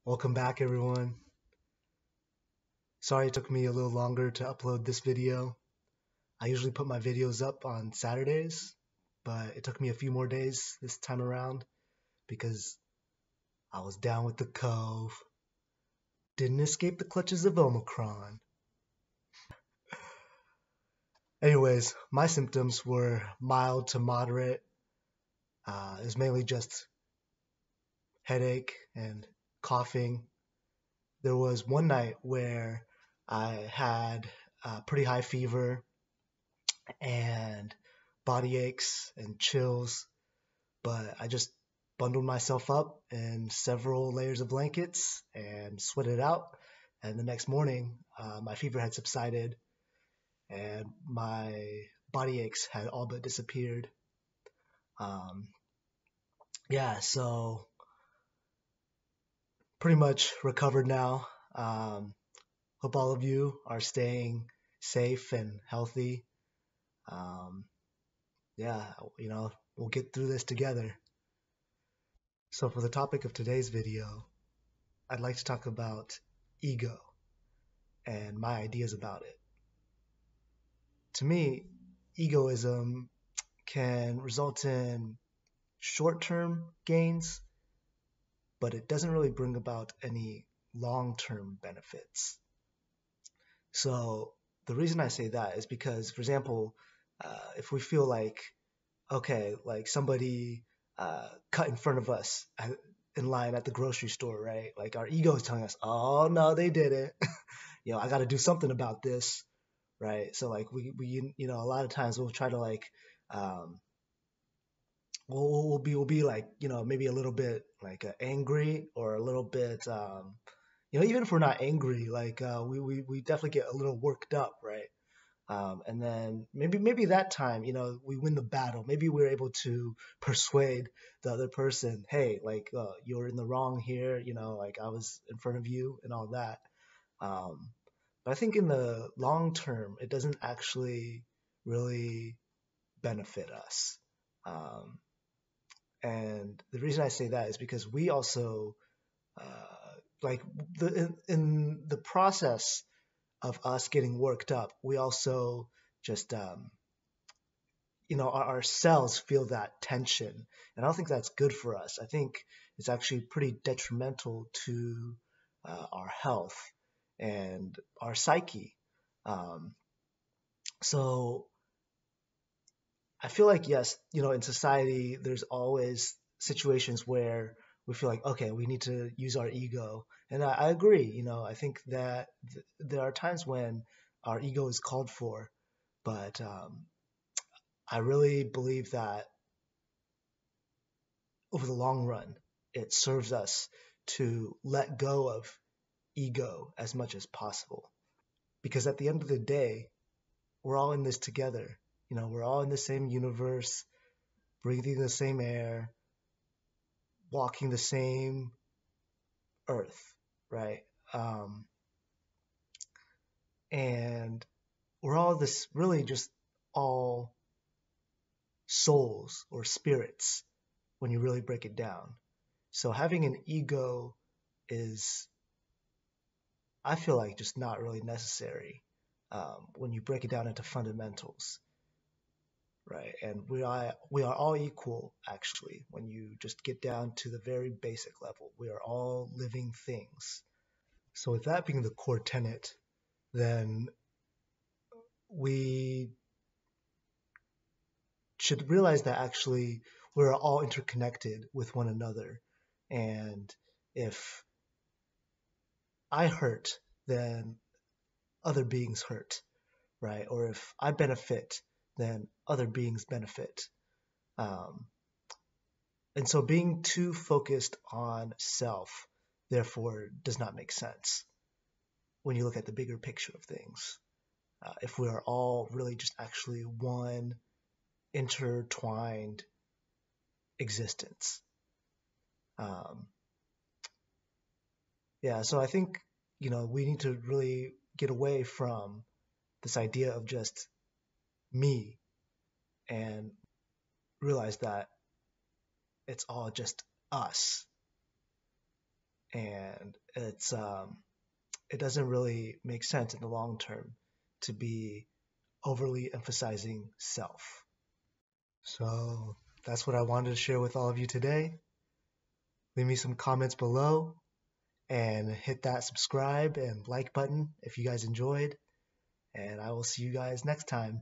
Welcome back, everyone. Sorry it took me a little longer to upload this video. I usually put my videos up on Saturdays, but it took me a few more days this time around because I was down with the cove. Didn't escape the clutches of Omicron. Anyways, my symptoms were mild to moderate. It was mainly just headache and coughing. There was one night where I had a pretty high fever and body aches and chills, but I just bundled myself up in several layers of blankets and sweated it out. And the next morning, my fever had subsided and my body aches had all but disappeared. Um, yeah, so pretty much recovered now. Hope all of you are staying safe and healthy. Um, yeah, we'll get through this together. So for the topic of today's video, I'd like to talk about ego and my ideas about it. To me, egoism can result in short-term gains, but it doesn't really bring about any long-term benefits. So the reason I say that is because, for example, if we feel like, okay, like somebody cut in front of us in line at the grocery store, right? Like our ego is telling us, oh no, they did it. I got to do something about this, right? So like we a lot of times we'll try to like um, we'll be like maybe a little bit like angry or a little bit even if we're not angry, like we definitely get a little worked up, right? And then maybe that time, we win the battle. Maybe we're able to persuade the other person, hey, like you're in the wrong here, like I was in front of you and all that. Um, but I think in the long term, it doesn't actually really benefit us. Um, and the reason I say that is because we also like in the process of us getting worked up, we also just our cells feel that tension, and I don't think that's good for us. I think it's actually pretty detrimental to our health and our psyche. Um, so I feel like yes, in society, there's always situations where we feel like okay, we need to use our ego, and I agree. I think that there are times when our ego is called for, but I really believe that over the long run, it serves us to let go of ego as much as possible. Because at the end of the day, we're all in this together. We're all in the same universe, breathing the same air, walking the same earth, right? Um, and we're all this really just all souls or spirits when you really break it down. So having an ego is, I feel like, just not really necessary when you break it down into fundamentals, right? And we are all equal, actually, when you just get down to the very basic level. We are all living things. So with that being the core tenet, then we should realize that actually we're all interconnected with one another. And if I hurt, then other beings hurt, right? Or if I benefit, then other beings benefit. Um, and so being too focused on self, therefore, does not make sense when you look at the bigger picture of things. If we are all really just actually one intertwined existence. Um, yeah, so I think, we need to really get away from this idea of just me and realize that it's all just us. and it doesn't really make sense in the long term to be overly emphasizing self. So that's what I wanted to share with all of you today. Leave me some comments below and hit that subscribe and like button if you guys enjoyed. And I will see you guys next time.